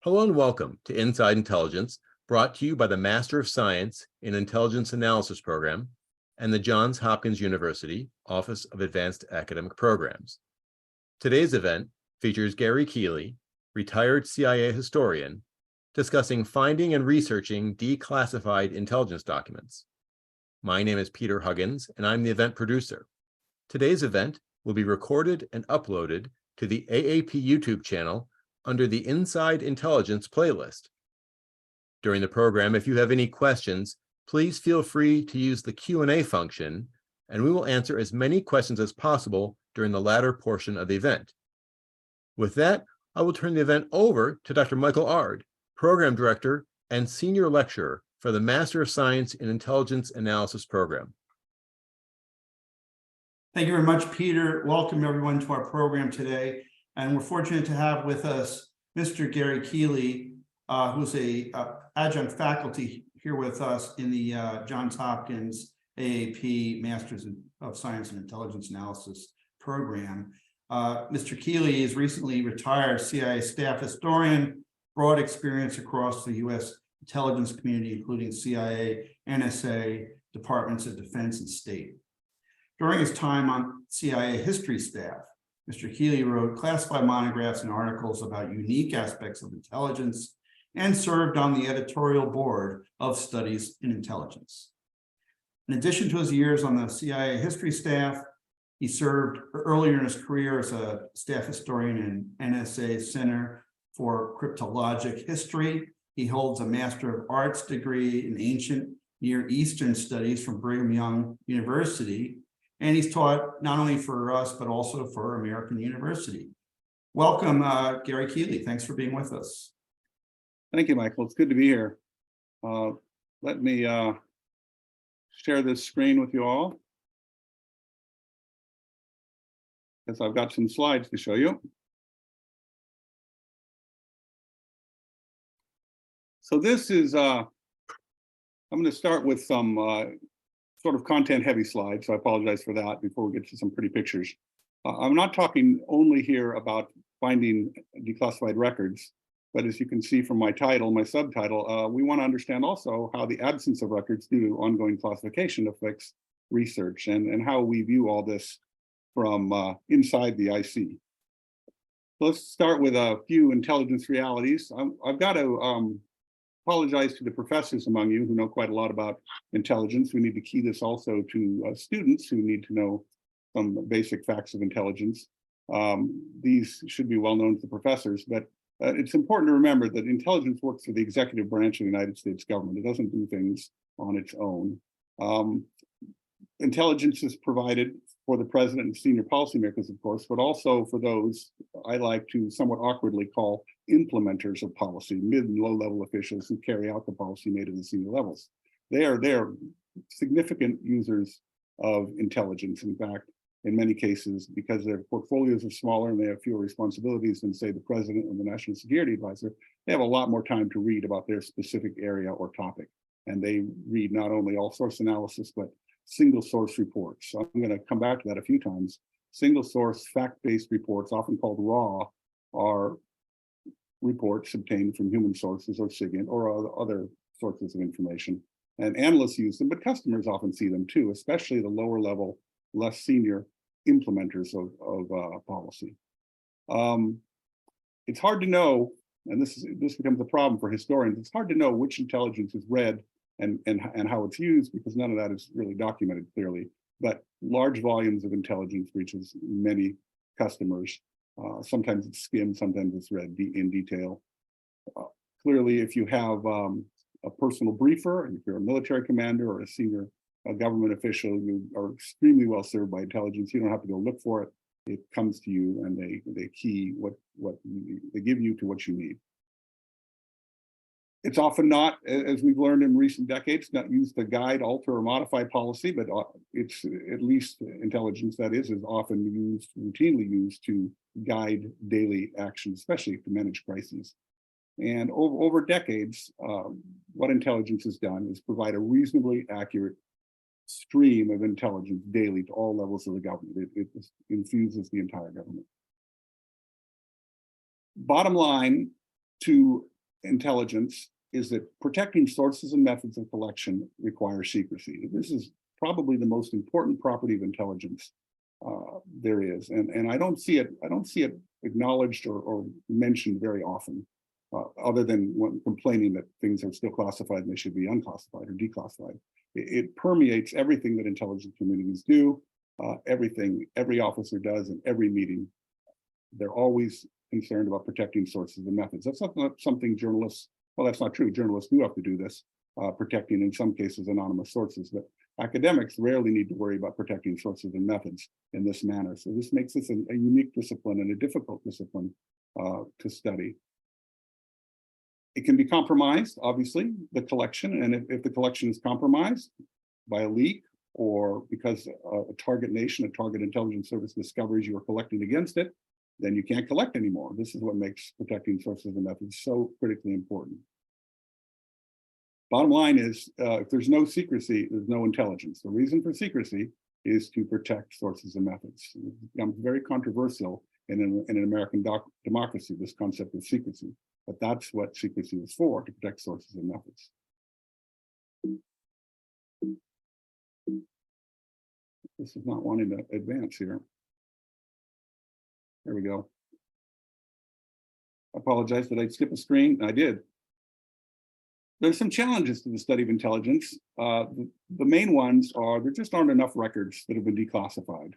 Hello and welcome to Inside Intelligence, brought to you by the Master of Science in Intelligence Analysis program and the Johns Hopkins University Office of Advanced Academic Programs. Today's event features Gary Keeley, retired CIA historian, discussing finding and researching declassified intelligence documents. My name is Peter Huggins, and I'm the event producer. Today's event will be recorded and uploaded to the AAP YouTube channel under the Inside Intelligence playlist. During the program, if you have any questions, please feel free to use the Q&A function, and we will answer as many questions as possible during the latter portion of the event. With that, I will turn the event over to Dr. Michael Ard, Program Director and Senior Lecturer for the Master of Science in Intelligence Analysis program. Thank you very much, Peter. Welcome everyone to our program today. And we're fortunate to have with us Mr. Gary Keeley, who's a adjunct faculty here with us in the Johns Hopkins AAP Masters of Science and Intelligence Analysis program. Mr. Keeley is recently retired CIA staff historian, broad experience across the U.S. intelligence community, including CIA, NSA, Departments of Defense, and State. During his time on CIA history staff, Mr. Keeley wrote classified monographs and articles about unique aspects of intelligence and served on the editorial board of Studies in Intelligence. In addition to his years on the CIA history staff, he served earlier in his career as a staff historian in NSA Center for Cryptologic History. He holds a Master of Arts degree in Ancient Near Eastern Studies from Brigham Young University. And he's taught not only for us, but also for American University. Welcome, Gary Keeley. Thanks for being with us. Thank you, Michael. It's good to be here. Let me share this screen with you all, because I've got some slides to show you. So this is, I'm going to start with some sort of content-heavy slide, so I apologize for that before we get to some pretty pictures. I'm not talking only here about finding declassified records, but as you can see from my title, my subtitle, we want to understand also how the absence of records due to ongoing classification affects research and how we view all this from inside the IC. Let's start with a few intelligence realities. I've got to apologize to the professors among you who know quite a lot about intelligence. We need to key this also to students who need to know some basic facts of intelligence. These should be well known to the professors, but it's important to remember that intelligence works for the executive branch of the United States government. It doesn't do things on its own. Intelligence is provided for the president and senior policymakers, of course, but also for those I like to somewhat awkwardly call implementers of policy, mid and low-level officials who carry out the policy made at the senior levels. They are significant users of intelligence. In fact, in many cases, because their portfolios are smaller and they have fewer responsibilities than, say, the president or the national security advisor, they have a lot more time to read about their specific area or topic. And they read not only all source analysis, but single source reports. So I'm going to come back to that a few times. Single source fact-based reports, often called raw, are reports obtained from human sources or SIGINT or other sources of information. And analysts use them, but customers often see them too, especially the lower level, less senior implementers of policy. It's hard to know, and this becomes a problem for historians, it's hard to know which intelligence is read and how it's used, because none of that is really documented clearly. But large volumes of intelligence reaches many customers. Sometimes it's skimmed, sometimes it's read in detail. Clearly, if you have a personal briefer, and if you're a military commander or a senior government official, you are extremely well served by intelligence. You don't have to go look for it. It comes to you, and they key what they give you to what you need. It's often not, as we've learned in recent decades, not used to guide, alter, or modify policy, but it's at least intelligence that is often used, routinely used to guide daily action, especially to manage crises. And over decades, what intelligence has done is provide a reasonably accurate stream of intelligence daily to all levels of the government. It infuses the entire government. Bottom line, to intelligence is that protecting sources and methods of collection requires secrecy. This is probably the most important property of intelligence there is, and I don't see it acknowledged or mentioned very often, other than when complaining that things are still classified and they should be unclassified or declassified. It permeates everything that intelligence communities do, everything every officer does in every meeting. They're always concerned about protecting sources and methods. That's not something journalists, well, that's not true. Journalists do have to do this, protecting in some cases anonymous sources, but academics rarely need to worry about protecting sources and methods in this manner. So this makes this a unique discipline and a difficult discipline to study. It can be compromised, obviously, the collection, and if the collection is compromised by a leak or because a target nation, a target intelligence service discovers you are collecting against it, then you can't collect anymore. This is what makes protecting sources and methods so critically important. Bottom line is, if there's no secrecy, there's no intelligence. The reason for secrecy is to protect sources and methods. It becomes very controversial in an American democracy, this concept of secrecy. But that's what secrecy is for, to protect sources and methods. This is not wanting to advance here. There we go. I apologize, did I skip a screen? I did. There's some challenges to the study of intelligence. The main ones are there just aren't enough records that have been declassified.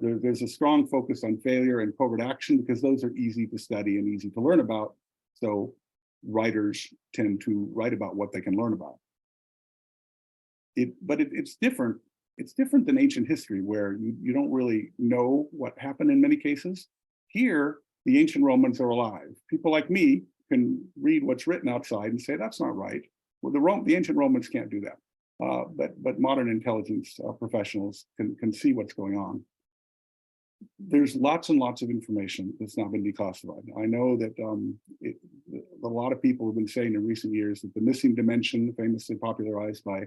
There's a strong focus on failure and covert action because those are easy to study and easy to learn about. So writers tend to write about what they can learn about. But it's different. It's different than ancient history where you don't really know what happened in many cases. Here, the ancient Romans are alive. People like me can read what's written outside and say, that's not right. Well, the ancient Romans can't do that. But modern intelligence professionals can see what's going on. There's lots and lots of information that's not been declassified. I know that a lot of people have been saying in recent years that the missing dimension, famously popularized by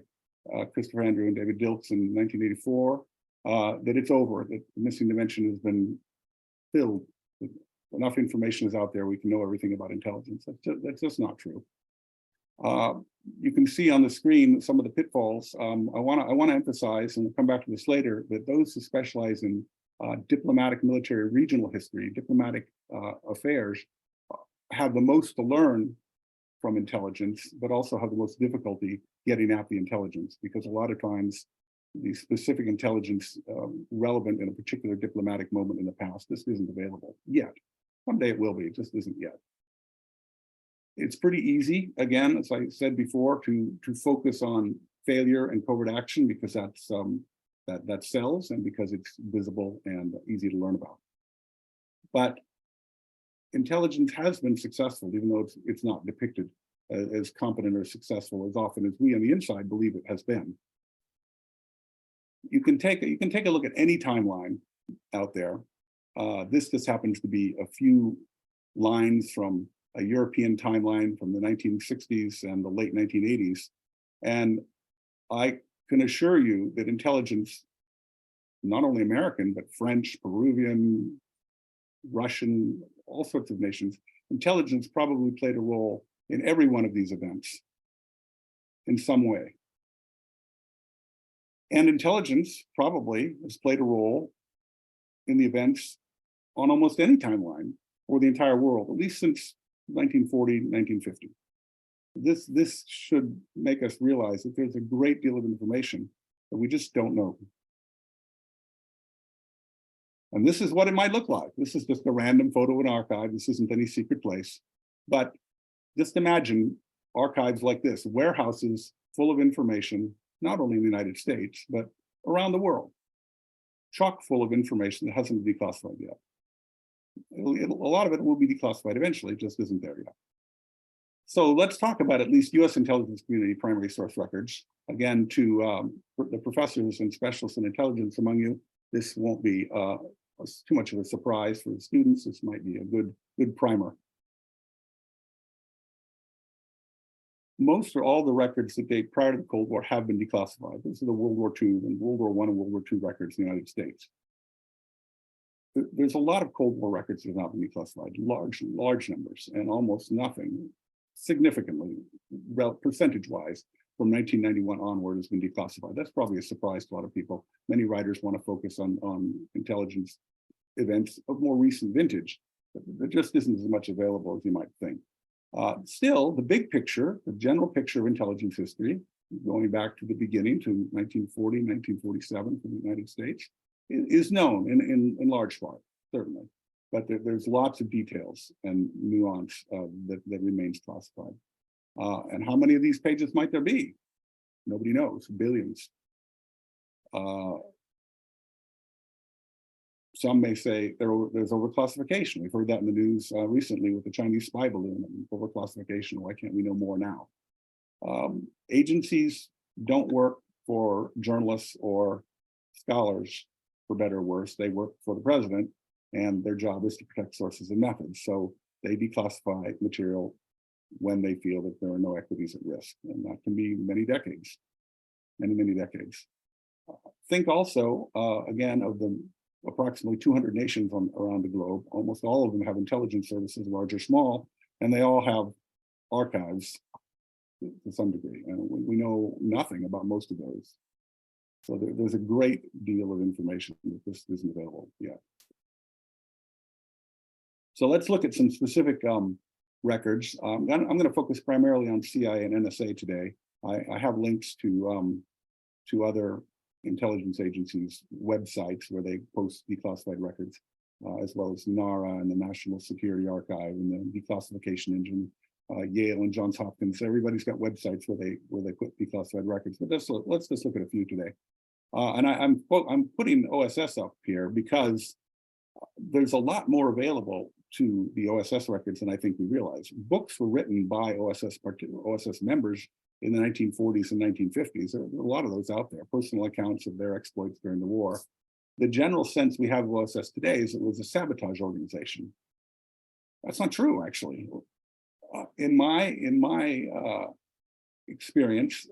Christopher Andrew and David Dilks in 1984, that it's over, that the missing dimension has been filled. Enough information is out there, we can know everything about intelligence. That's just not true. You can see on the screen some of the pitfalls. I want to emphasize, and we'll come back to this later, that those who specialize in diplomatic, military, regional history, diplomatic affairs, have the most to learn from intelligence, but also have the most difficulty getting at the intelligence, because a lot of times the specific intelligence relevant in a particular diplomatic moment in the past, this isn't available yet. Someday it will be, it just isn't yet. It's pretty easy, again, as I said before, to focus on failure and covert action because that's that sells and because it's visible and easy to learn about. But intelligence has been successful, even though it's not depicted as competent or successful as often as we on the inside believe it has been. You can take a look at any timeline out there. This just happens to be a few lines from a European timeline from the 1960s and the late 1980s. And I can assure you that intelligence, not only American, but French, Peruvian, Russian, all sorts of nations, intelligence probably played a role in every one of these events in some way. And intelligence probably has played a role in the events on almost any timeline for the entire world, at least since 1940, 1950. This should make us realize that there's a great deal of information that we just don't know. And this is what it might look like. This is just a random photo in an archive. This isn't any secret place. But just imagine archives like this, warehouses full of information, not only in the United States, but around the world, chock full of information that hasn't been declassified yet. A lot of it will be declassified eventually, it just isn't there yet. So let's talk about at least US intelligence community primary source records. Again, to the professors and specialists in intelligence among you, this won't be too much of a surprise for the students. This might be a good primer. Most or all the records that date prior to the Cold War have been declassified. This is the World War II and World War I and World War II records in the United States. There's a lot of Cold War records that have not been declassified, large numbers, and almost nothing significantly, percentage-wise, from 1991 onward has been declassified. That's probably a surprise to a lot of people. Many writers want to focus on intelligence events of more recent vintage. There just isn't as much available as you might think. Still, the big picture, the general picture of intelligence history, going back to the beginning to 1940, 1947 for the United States, is known in large part, certainly. But there's lots of details and nuance that remains classified. And how many of these pages might there be? Nobody knows, billions. Some may say there's overclassification. We've heard that in the news recently with the Chinese spy balloon and overclassification. Why can't we know more now? Agencies don't work for journalists or scholars, for better or worse. They work for the president, and their job is to protect sources and methods. So they declassify material when they feel that there are no equities at risk. And that can be many decades, many decades. Think also, again, of the approximately 200 nations around the globe. Almost all of them have intelligence services, large or small, and they all have archives to some degree. And we know nothing about most of those. So there's a great deal of information that this isn't available yet. So let's look at some specific records. I'm going to focus primarily on CIA and NSA today. I have links to other intelligence agencies' websites where they post declassified records, as well as NARA and the National Security Archive and the declassification engine, Yale and Johns Hopkins. Everybody's got websites where they put declassified records. But let's just look at a few today. And I'm putting OSS up here because there's a lot more available to the OSS records than I think we realize. Books were written by OSS members in the 1940s and 1950s. There are a lot of those out there, personal accounts of their exploits during the war. The general sense we have of OSS today is it was a sabotage organization. That's not true, actually. In my experience,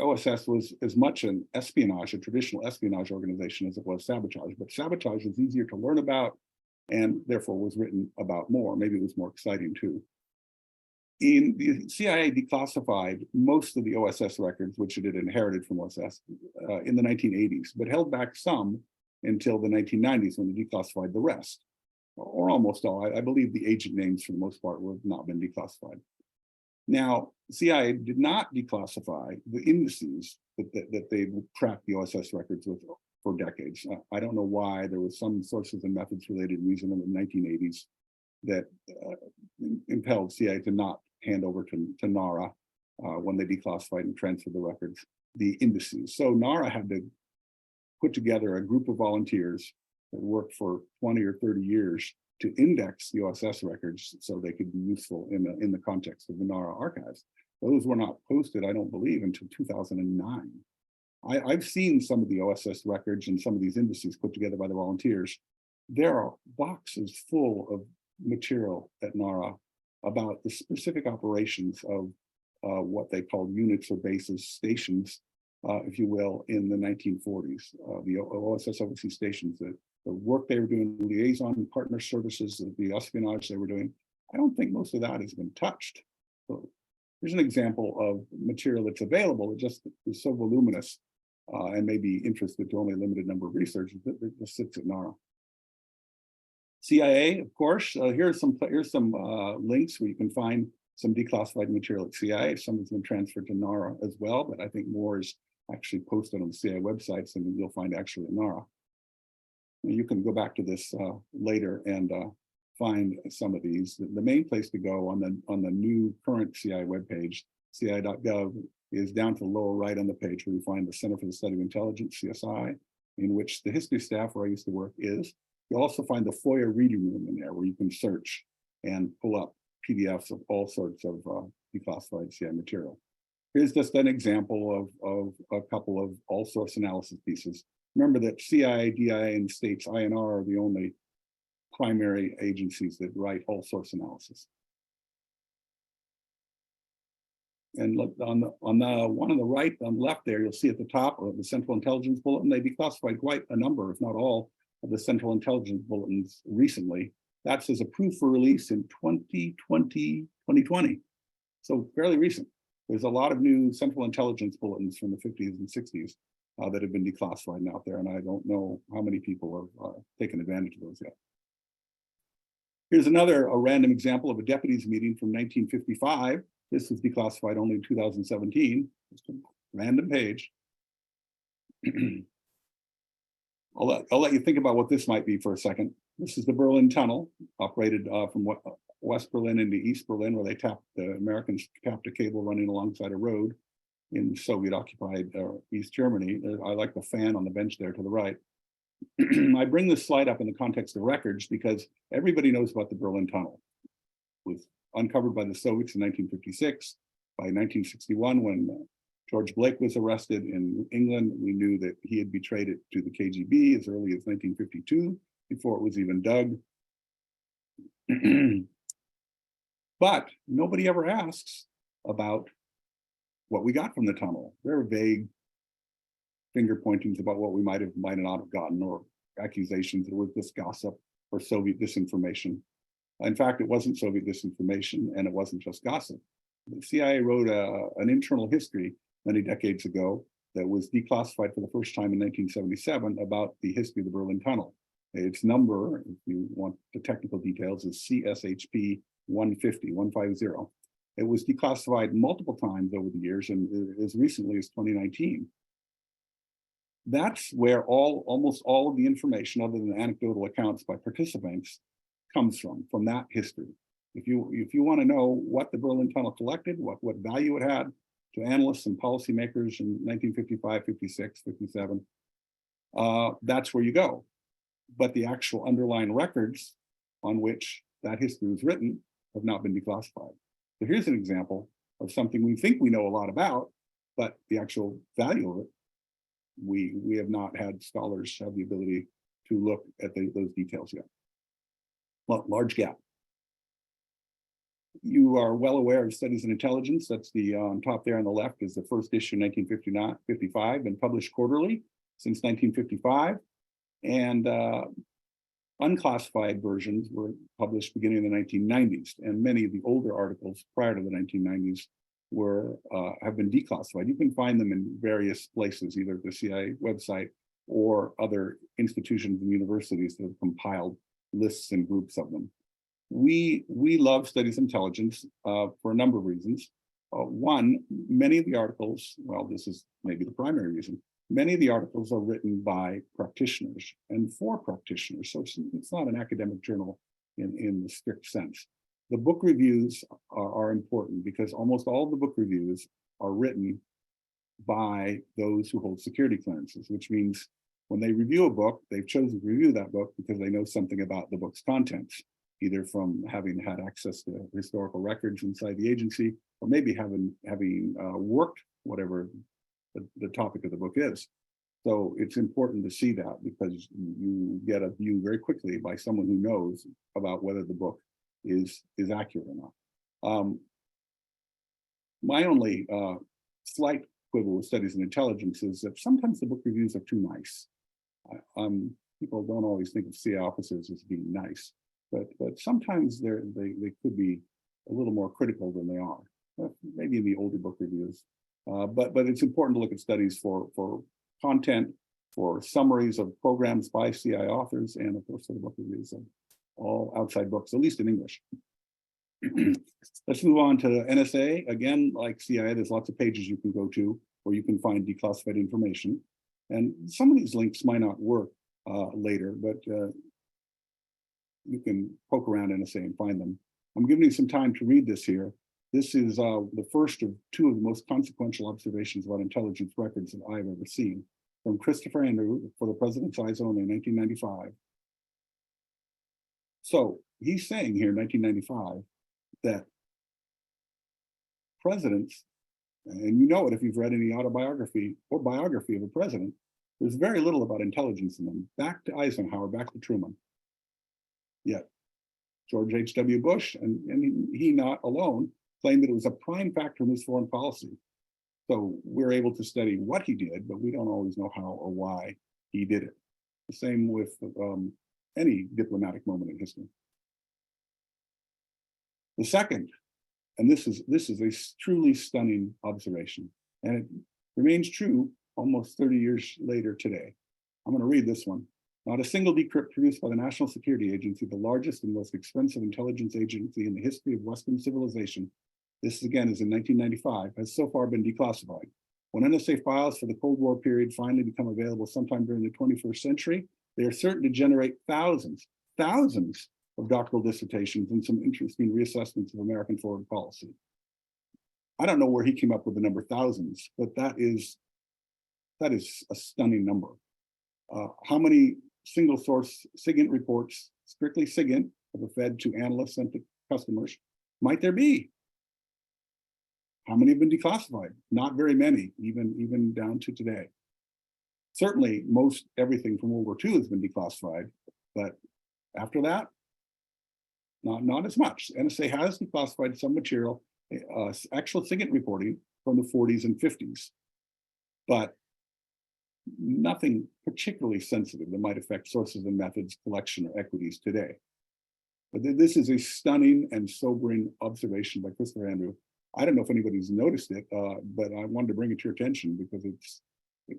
OSS was as much an espionage, a traditional espionage organization, as it was sabotage. But sabotage was easier to learn about and therefore was written about more. Maybe it was more exciting too. In the CIA declassified most of the OSS records, which it had inherited from OSS, in the 1980s, but held back some until the 1990s when they declassified the rest, or almost all. I believe the agent names for the most part have not been declassified. Now, CIA did not declassify the indices that they tracked the OSS records with for decades. I don't know why. There was some sources and methods related reason in the 1980s that impelled CIA to not hand over to NARA when they declassified and transferred the records, the indices. So NARA had to put together a group of volunteers that worked for 20 or 30 years to index the OSS records so they could be useful in the context of the NARA archives. Those were not posted, I don't believe, until 2009. I've seen some of the OSS records and some of these indices put together by the volunteers. There are boxes full of material at NARA about the specific operations of what they called units or bases, stations, if you will, in the 1940s. The OSS overseas stations, the work they were doing, the liaison and partner services, the espionage they were doing. I don't think most of that has been touched. So here's an example of material that's available. It just is so voluminous and may be interested to only a limited number of researchers that it just sits at NARA. CIA, of course, here's some links where you can find some declassified material at CIA. Some has been transferred to NARA as well, but I think more is actually posted on the CIA websites and you'll find actually at NARA. You can go back to this later and find some of these. The main place to go on the new current CIA webpage, cia.gov, is down to the lower right on the page where you find the Center for the Study of Intelligence, CSI, in which the history staff where I used to work is. You'll also find the FOIA reading room in there where you can search and pull up PDFs of all sorts of declassified CIA material. Here's just an example of a couple of all source analysis pieces. Remember that CIA, DIA, and states INR are the only primary agencies that write all source analysis. And look on the one on the right, on the left there, you'll see at the top of the Central Intelligence Bulletin, they declassified quite a number, if not all, of the Central Intelligence Bulletins recently. That says approved for release in 2020. So fairly recent. There's a lot of new Central Intelligence bulletins from the 50s and 60s that have been declassified and out there, and I don't know how many people have taken advantage of those yet. Here's a random example of a deputies meeting from 1955. This was declassified only in 2017. Just a random page. I'll let you think about what this might be for a second. This is the Berlin Tunnel, operated from West Berlin into East Berlin, where the Americans tapped a cable running alongside a road in Soviet-occupied East Germany. I like the fan on the bench there to the right. I bring this slide up in the context of records because everybody knows about the Berlin Tunnel. It was uncovered by the Soviets in 1956. By 1961, when George Blake was arrested in England, we knew that he had betrayed it to the KGB as early as 1952, before it was even dug. But nobody ever asks about what we got from the tunnel. There are vague finger pointings about what we might not have gotten, or accusations that it was just gossip or Soviet disinformation. In fact, it wasn't Soviet disinformation, and it wasn't just gossip. The CIA wrote an internal history many decades ago that was declassified for the first time in 1977 about the history of the Berlin Tunnel. Its number, if you want the technical details, is CSHP 150. It was declassified multiple times over the years, and as recently as 2019. That's where almost all of the information, other than anecdotal accounts by participants, comes from that history. If you want to know what the Berlin Tunnel collected, what value it had to analysts and policymakers in 1955, 56, 57, that's where you go. But the actual underlying records on which that history was written have not been declassified. So here's an example of something we think we know a lot about, but the actual value of it, we have not had scholars have the ability to look at those details yet. Well, large gap. You are well aware of Studies in Intelligence. That's the on top there on the left is the first issue, 1955, and published quarterly since 1955. And unclassified versions were published beginning in the 1990s. And many of the older articles prior to the 1990s have been declassified. You can find them in various places, either the CIA website or other institutions and universities that have compiled lists and groups of them. We love Studies in Intelligence for a number of reasons. One, many of the articles, well, this is maybe the primary reason, many of the articles are written by practitioners and for practitioners. So it's not an academic journal in the strict sense. The book reviews are important because almost all of the book reviews are written by those who hold security clearances, which means when they review a book, they've chosen to review that book because they know something about the book's contents, either from having had access to historical records inside the agency, or maybe having worked whatever the topic of the book is. So it's important to see that because you get a view very quickly by someone who knows about whether the book is accurate or not. My only slight quibble with Studies in Intelligence is that sometimes the book reviews are too nice. People don't always think of CIA officers as being nice, but sometimes they could be a little more critical than they are, maybe in the older book reviews. But it's important to look at studies for content, for summaries of programs by CIA authors, and of course for the book reviews of all outside books, at least in English. Let's move on to NSA. Again, like CIA, there's lots of pages you can go to where you can find declassified information. And some of these links might not work later, but you can poke around NSA and find them. I'm giving you some time to read this here. This is the first of two of the most consequential observations about intelligence records that I've ever seen, from Christopher Andrew for the President's Eyes Only in 1995. So he's saying here in 1995 that presidents, and you know it if you've read any autobiography or biography of a president, there's very little about intelligence in them. Back to Eisenhower, back to Truman. Yet George H.W. Bush, and he not alone, claimed that it was a prime factor in his foreign policy. So we're able to study what he did, but we don't always know how or why he did it. The same with any diplomatic moment in history. The second And this is a truly stunning observation, and it remains true almost 30 years later today. I'm going to read this one. Not a single decrypt produced by the National Security Agency, the largest and most expensive intelligence agency in the history of Western civilization, this again is in 1995, has so far been declassified. When NSA files for the Cold War period finally become available sometime during the 21st century, they are certain to generate thousands of doctoral dissertations and some interesting reassessments of American foreign policy. I don't know where he came up with the number thousands, but that is a stunning number. How many single source SIGINT reports, strictly SIGINT, that were fed to analysts and to customers, might there be? How many have been declassified? Not very many, even down to today. Certainly, most everything from World War II has been declassified, but after that, not as much. NSA has declassified some material, actual SIGINT reporting from the 40s and 50s, but nothing particularly sensitive that might affect sources and methods, collection, or equities today. But this is a stunning and sobering observation by Christopher Andrew. I don't know if anybody's noticed it, but I wanted to bring it to your attention because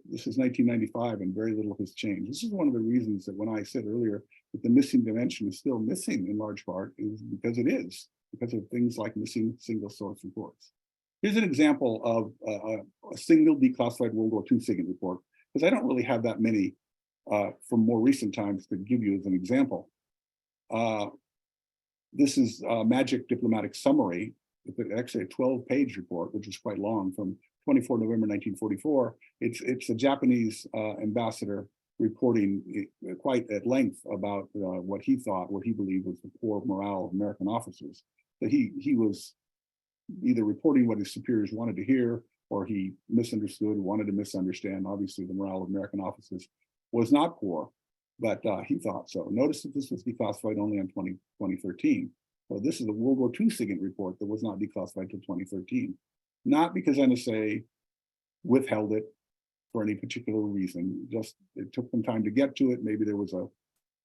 this is 1995 and very little has changed. This is one of the reasons that when I said earlier that the missing dimension is still missing in large part is because it is, because of things like missing single source reports. Here's an example of a single declassified World War II SIGINT report, because I don't really have that many from more recent times to give you as an example. This is a Magic Diplomatic Summary. It's actually a 12-page report, which is quite long, from 24 November 1944. It's a Japanese ambassador reporting quite at length about what he believed was the poor morale of American officers. That he was either reporting what his superiors wanted to hear, or he wanted to misunderstand. Obviously, the morale of American officers was not poor, but he thought so. Notice that this was declassified only in 2013. So this is a World War II SIGINT report that was not declassified until 2013. Not because NSA withheld it for any particular reason, just it took them time to get to it. Maybe there was a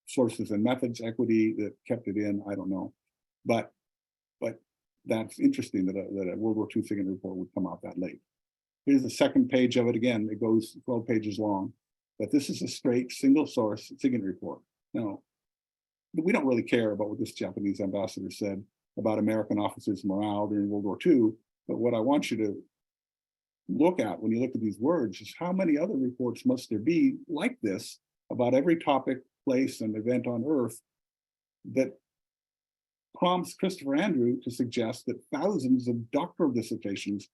sources and methods equity that kept it in, I don't know. But that's interesting that a World War II SIGINT report would come out that late. Here's the second page of it again. It goes 12 pages long, but this is a straight single source SIGINT report. Now, we don't really care about what this Japanese ambassador said about American officers' morale during World War II, but what I want you to look at when you look at these words is how many other reports must there be like this about every topic, place, and event on Earth that prompts Christopher Andrew to suggest that thousands of doctoral dissertations,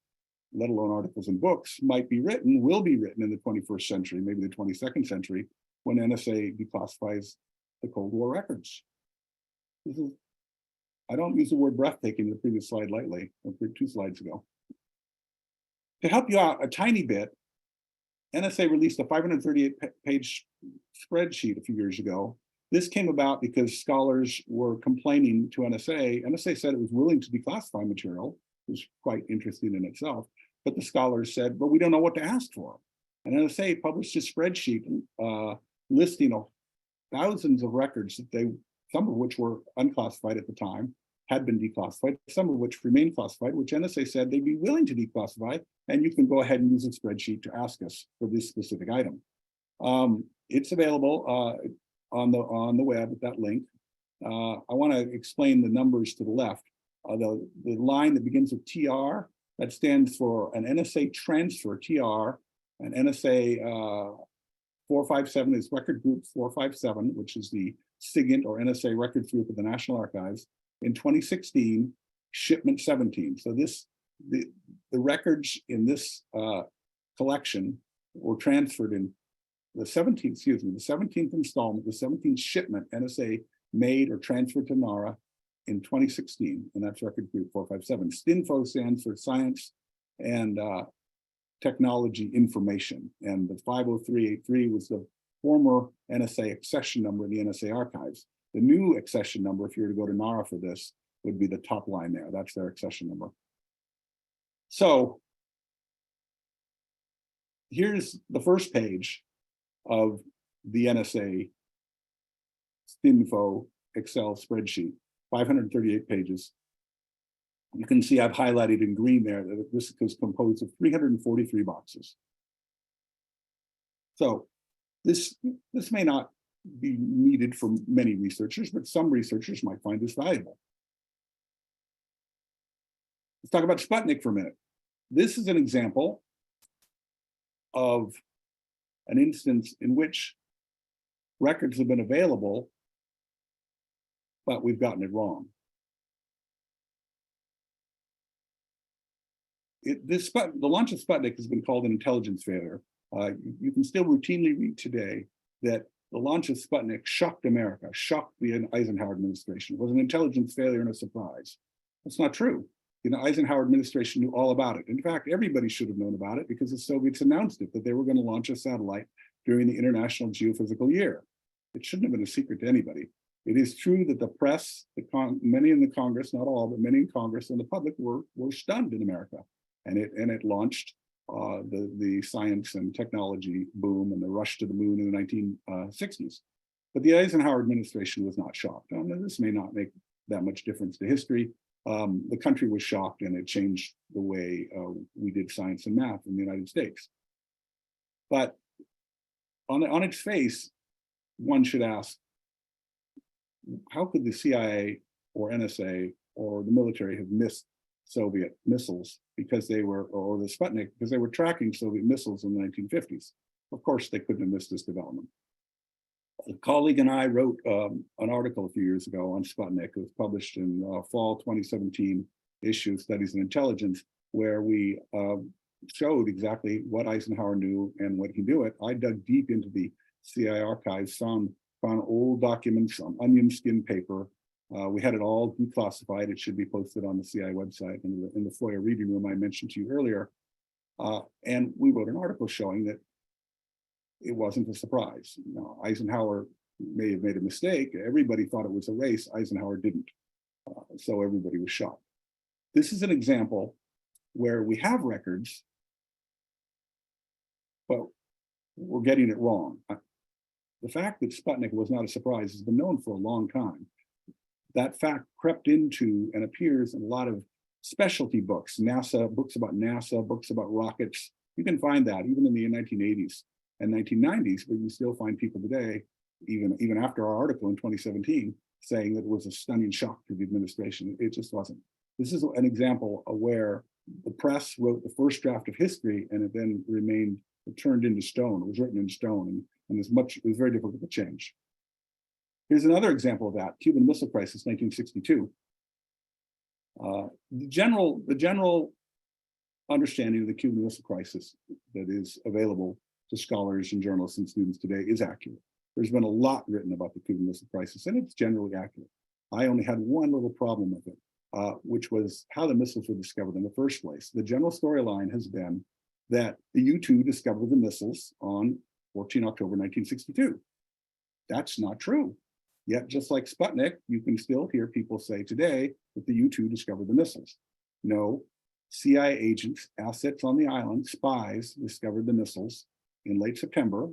let alone articles and books, will be written in the 21st century, maybe the 22nd century, when NSA declassifies the Cold War records. I don't use the word breathtaking in the previous slide lightly, or 2 slides ago. To help you out a tiny bit, NSA released a 538-page spreadsheet a few years ago. This came about because scholars were complaining to NSA. NSA said it was willing to declassify material, which is quite interesting in itself, but the scholars said, but we don't know what to ask for. And NSA published a spreadsheet listing thousands of records that some of which were unclassified at the time, had been declassified, some of which remain classified, which NSA said they'd be willing to declassify, and you can go ahead and use a spreadsheet to ask us for this specific item. It's available on the web at that link. I want to explain the numbers to the left. The line that begins with TR, that stands for an NSA transfer, TR, and NSA 457 is record group 457, which is the SIGINT or NSA records group of the National Archives. In 2016, shipment 17. So the records in this collection were transferred in the 17th installment, the 17th shipment NSA made or transferred to NARA in 2016, and that's record group 457. STINFO stands for Science and Technology Information, and the 50383 was the former NSA accession number in the NSA archives. The new accession number, if you were to go to NARA for this, would be the top line there. That's their accession number. So here's the first page of the NSA STINFO Excel spreadsheet, 538 pages. You can see I've highlighted in green there that this is composed of 343 boxes. So this may not be needed for many researchers, but some researchers might find this valuable. Let's talk about Sputnik for a minute. This is an example of an instance in which records have been available, but we've gotten it wrong. The launch of Sputnik has been called an intelligence failure. You can still routinely read today that the launch of Sputnik shocked America, shocked the Eisenhower administration. It was an intelligence failure and a surprise. That's not true. The Eisenhower administration knew all about it. In fact, everybody should have known about it because the Soviets announced it, that they were going to launch a satellite during the International Geophysical Year. It shouldn't have been a secret to anybody. It is true that the press, many in the Congress, not all, but many in Congress and the public were stunned in America. And it launched the science and technology boom and the rush to the moon in the 1960s. But the Eisenhower administration was not shocked. This may not make that much difference to history. The country was shocked, and it changed the way we did science and math in the United States. But on its face, one should ask, how could the CIA or NSA or the military have missed Soviet missiles because they were, or the Sputnik, because they were tracking Soviet missiles in the 1950s? Of course, they couldn't have missed this development. A colleague and I wrote an article a few years ago on Sputnik. It was published in fall 2017 issue Studies in Intelligence, where we showed exactly what Eisenhower knew and what he knew it. I dug deep into the CIA archives, found old documents on onion skin paper. We had it all declassified. It should be posted on the CIA website in the FOIA reading room I mentioned to you earlier. And we wrote an article showing that it wasn't a surprise. Eisenhower may have made a mistake. Everybody thought it was a race. Eisenhower didn't. So everybody was shocked. This is an example where we have records, but we're getting it wrong. The fact that Sputnik was not a surprise has been known for a long time. That fact crept into and appears in a lot of specialty books, NASA, books about NASA, books about rockets. You can find that even in the 1980s and 1990s, but you still find people today, even after our article in 2017, saying that it was a stunning shock to the administration. It just wasn't. This is an example of where the press wrote the first draft of history and it then remained, it turned into stone. It was written in stone, and it was very difficult to change. Here's another example of that, Cuban Missile Crisis, 1962. The general understanding of the Cuban Missile Crisis that is available to scholars and journalists and students today is accurate. There's been a lot written about the Cuban Missile Crisis, and it's generally accurate. I only had one little problem with it, which was how the missiles were discovered in the first place. The general storyline has been that the U-2 discovered the missiles on 14 October 1962. That's not true. Yet, just like Sputnik, you can still hear people say today that the U-2 discovered the missiles. No, CIA agents, assets on the island, spies, discovered the missiles in late September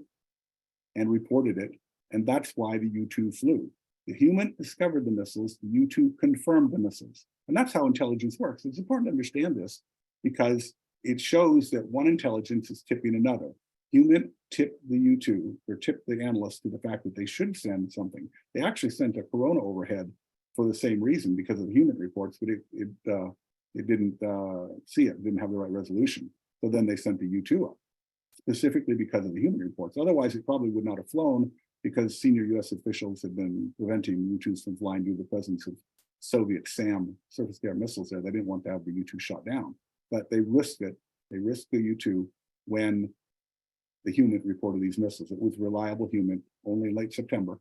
and reported it, and that's why the U-2 flew. The human discovered the missiles, the U-2 confirmed the missiles. And that's how intelligence works. It's important to understand this because it shows that one intelligence is tipping another. Human tipped the U-2, or tipped the analysts to the fact that they should send something. They actually sent a Corona overhead for the same reason, because of the human reports, but it didn't see it, didn't have the right resolution. So then they sent the U-2 up, specifically because of the human reports. Otherwise, it probably would not have flown because senior US officials had been preventing U-2s from flying due to the presence of Soviet SAM, surface-to-air missiles there. They didn't want to have the U-2 shot down, but they risked it. They risked the U-2 when the human reported these missiles. It was reliable human, only in late September,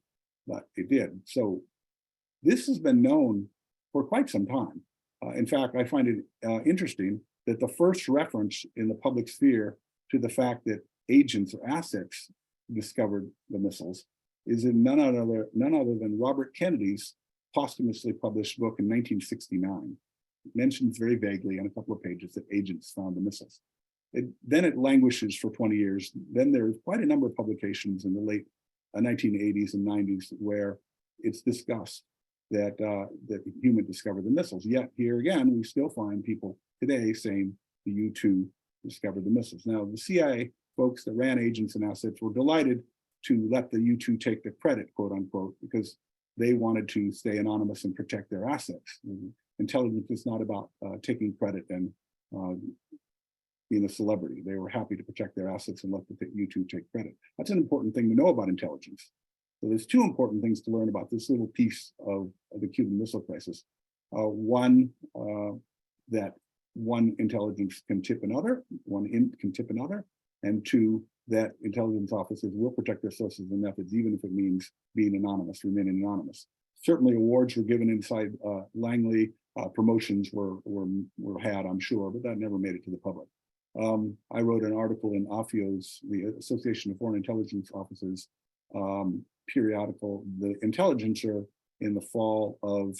but it did. So this has been known for quite some time. In fact, I find it interesting that the first reference in the public sphere to the fact that agents or assets discovered the missiles is in none other than Robert Kennedy's posthumously published book in 1969. It mentions very vaguely on a couple of pages that agents found the missiles. Then it languishes for 20 years. Then there's quite a number of publications in the late 1980s and 90s where it's discussed. that human discovered the missiles. Yet here again, we still find people today saying the U-2 discovered the missiles. Now, the CIA folks that ran agents and assets were delighted to let the U-2 take the credit, quote unquote, because they wanted to stay anonymous and protect their assets. Intelligence is not about taking credit and being a celebrity. They were happy to protect their assets and let the U-2 take credit. That's an important thing to know about intelligence. So there's two important things to learn about this little piece of the Cuban Missile Crisis. One, that one intelligence can tip another, can tip another, and two, that intelligence officers will protect their sources and methods, even if it means being anonymous, remaining anonymous. Certainly awards were given inside Langley, promotions were had, I'm sure, but that never made it to the public. I wrote an article in AFIO's, the Association of Foreign Intelligence Officers, periodical, The Intelligencer, in the fall of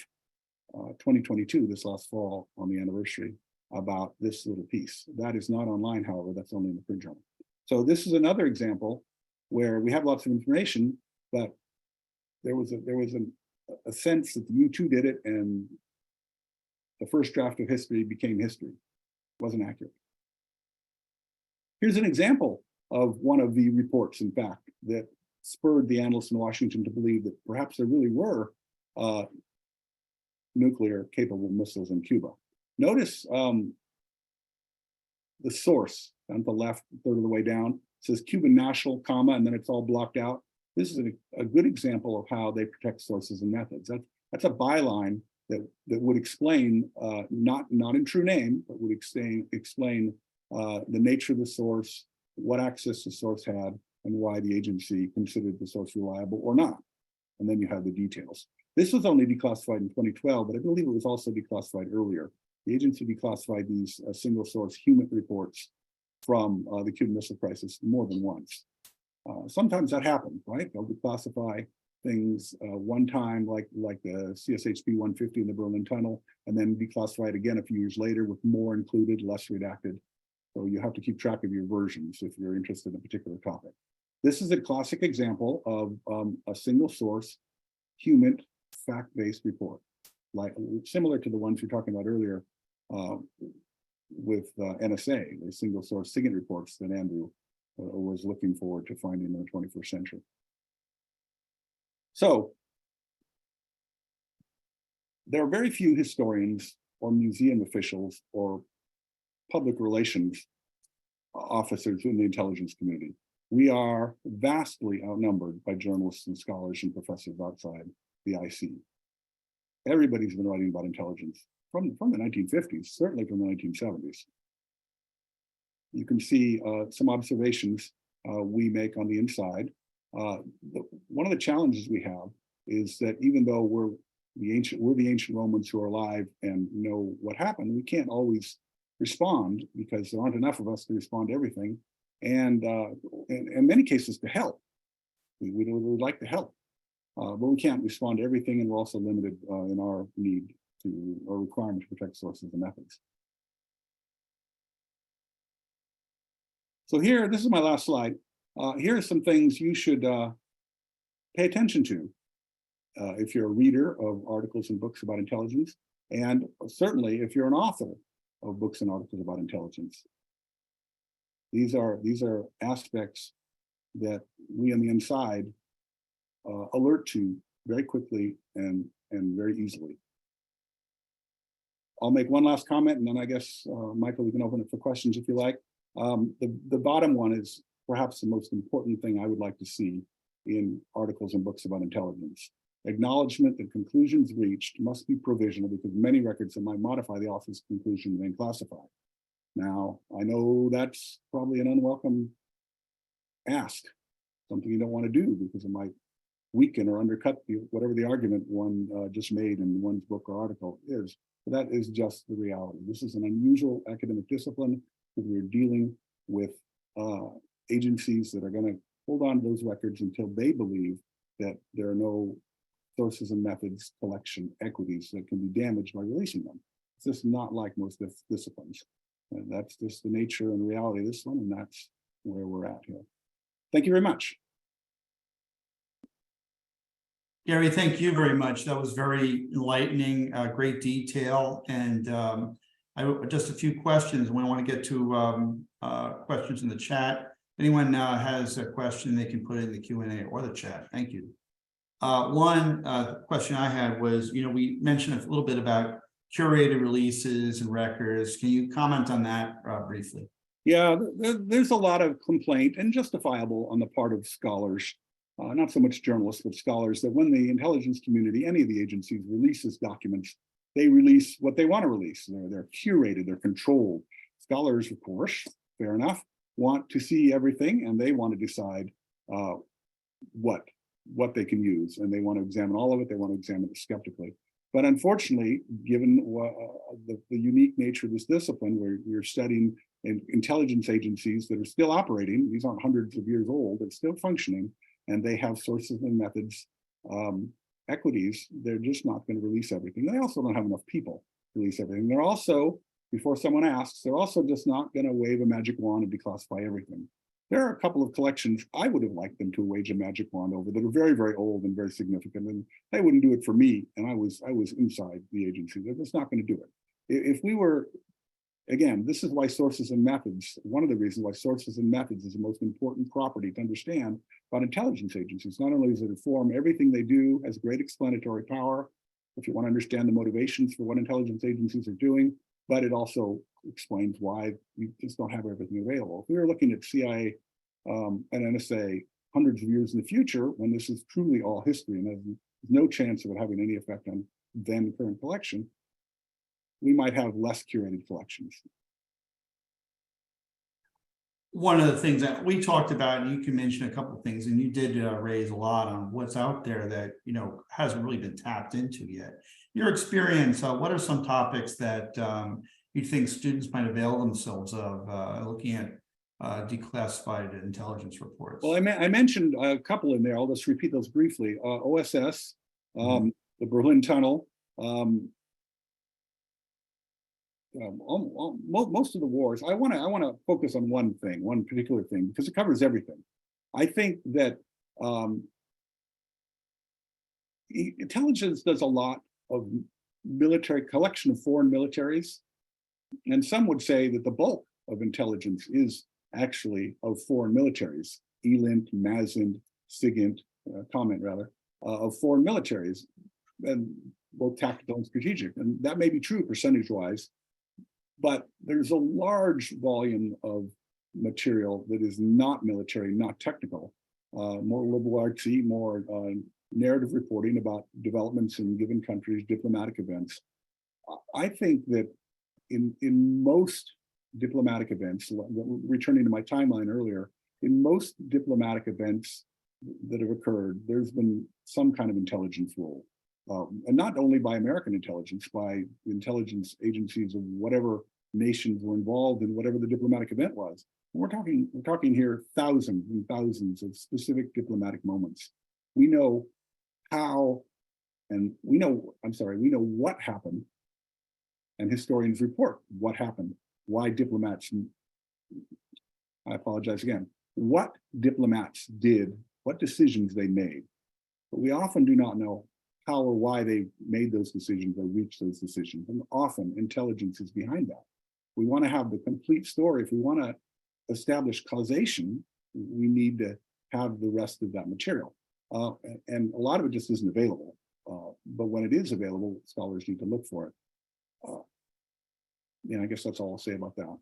2022, this last fall on the anniversary, about this little piece. That is not online, however, that's only in the print journal. So this is another example where we have lots of information, but there was a sense that the U-2 did it and the first draft of history became history. It wasn't accurate. Here's an example of one of the reports, in fact, that spurred the analysts in Washington to believe that perhaps there really were nuclear capable missiles in Cuba. Notice the source on the left, third of the way down, says Cuban national, comma, and then it's all blocked out. This is a good example of how they protect sources and methods. That's a byline that would explain, not in true name, but would explain the nature of the source, what access the source had, and why the agency considered the source reliable or not. And then you have the details. This was only declassified in 2012, but I believe it was also declassified earlier. The agency declassified these single source human reports from the Cuban Missile Crisis more than once. Sometimes that happens, right? They'll declassify things one time, like the CSHP 150 in the Berlin Tunnel, and then declassify it again a few years later with more included, less redacted. So you have to keep track of your versions if you're interested in a particular topic. This is a classic example of a single source, human, fact-based report, like similar to the ones we were talking about earlier with NSA, the single source SIGINT reports that Andrew was looking forward to finding in the 21st century. So there are very few historians or museum officials or public relations officers in the intelligence community. We are vastly outnumbered by journalists and scholars and professors outside the IC. Everybody's been writing about intelligence from the 1950s, certainly from the 1970s. You can see some observations we make on the inside. One of the challenges we have is that even though we're the ancient Romans who are alive and know what happened, we can't always respond because there aren't enough of us to respond to everything, and in many cases to help. We would like to help, but we can't respond to everything, and we're also limited in our need to or requirement to protect sources and methods. So here, this is my last slide. Here are some things you should pay attention to if you're a reader of articles and books about intelligence, and certainly if you're an author of books and articles about intelligence. These are aspects that we on the inside alert to very quickly and very easily. I'll make one last comment, and then I guess, Michael, we can open it for questions if you like. The bottom one is perhaps the most important thing I would like to see in articles and books about intelligence. Acknowledgement that conclusions reached must be provisional because many records that might modify the author's conclusion remain classified. Now, I know that's probably an unwelcome ask, something you don't want to do because it might weaken or undercut whatever the argument one just made in one's book or article is. But that is just the reality. This is an unusual academic discipline because we're dealing with agencies that are going to hold on to those records until they believe that there are no sources and methods, collection, equities that can be damaged by releasing them. It's just not like most disciplines. And that's just the nature and reality of this one, and that's where we're at here. Thank you very much. Gary, thank you very much. That was very enlightening, great detail, and just a few questions. We want to get to questions in the chat. Anyone has a question, they can put it in the Q&A or the chat. Thank you. One question I had was, we mentioned a little bit about curated releases and records. Can you comment on that briefly? Yeah, there's a lot of complaint, and justifiable, on the part of scholars, not so much journalists, but scholars, that when the intelligence community, any of the agencies, releases documents, they release what they want to release. They're curated, they're controlled. Scholars, of course, fair enough, want to see everything, and they want to decide what they can use, and they want to examine all of it. They want to examine it skeptically. But unfortunately, given the unique nature of this discipline, where you're studying intelligence agencies that are still operating, these aren't hundreds of years old, they're still functioning, and they have sources and methods, equities, they're just not going to release everything. They also don't have enough people to release everything. They're also, before someone asks, they're also just not going to wave a magic wand and declassify everything. There are a couple of collections I would have liked them to wage a magic wand over that are very, very old and very significant, and they wouldn't do it for me, and I was inside the agency. They're just not going to do it. If we were, again, this is why sources and methods, one of the reasons why sources and methods is the most important property to understand about intelligence agencies. Not only does it inform everything they do, has great explanatory power, if you want to understand the motivations for what intelligence agencies are doing, but it also explains why you just don't have everything available. If we were looking at CIA and NSA hundreds of years in the future, when this is truly all history and there's no chance of it having any effect on then current collection, we might have less curated collections. One of the things that we talked about, and you can mention a couple of things, and you did raise a lot on what's out there that hasn't really been tapped into yet. Your experience, what are some topics that you think students might avail themselves of looking at declassified intelligence reports? Well, I mentioned a couple in there. I'll just repeat those briefly. OSS, the Berlin Tunnel, most of the wars. I want to focus on one particular thing, because it covers everything. I think that intelligence does a lot of military collection of foreign militaries, and some would say that the bulk of intelligence is actually of foreign militaries, ELINT, MASINT, SIGINT, comment rather, of foreign militaries, and both tactical and strategic. And that may be true percentage-wise, but there's a large volume of material that is not military, not technical, more liberal artsy, more narrative reporting about developments in given countries, diplomatic events. I think that in most diplomatic events, returning to my timeline earlier, in most diplomatic events that have occurred, there's been some kind of intelligence role. And not only by American intelligence, by intelligence agencies of whatever nations were involved in whatever the diplomatic event was. We're talking here thousands and thousands of specific diplomatic moments. We know how, and we know what happened, and historians report what happened, why diplomats, I apologize again, what diplomats did, what decisions they made. But we often do not know how or why they made those decisions or reached those decisions. And often intelligence is behind that. We want to have the complete story. If we want to establish causation, we need to have the rest of that material. And a lot of it just isn't available. But when it is available, scholars need to look for it. I guess that's all I'll say about that.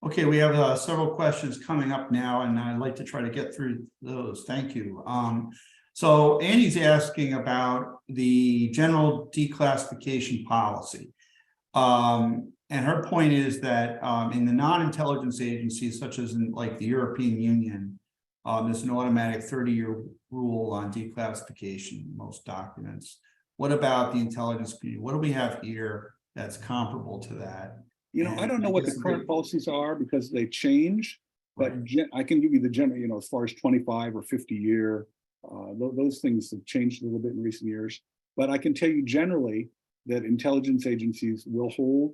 Okay, we have several questions coming up now, and I'd like to try to get through those. Thank you. So Annie's asking about the general declassification policy. And her point is that in the non-intelligence agencies, such as in like the European Union, there's an automatic 30-year rule on declassification, most documents. What about the intelligence community? What do we have here that's comparable to that? I don't know what the current policies are because they change, but I can give you the general, as far as 25 or 50 year, those things have changed a little bit in recent years. But I can tell you generally that intelligence agencies will hold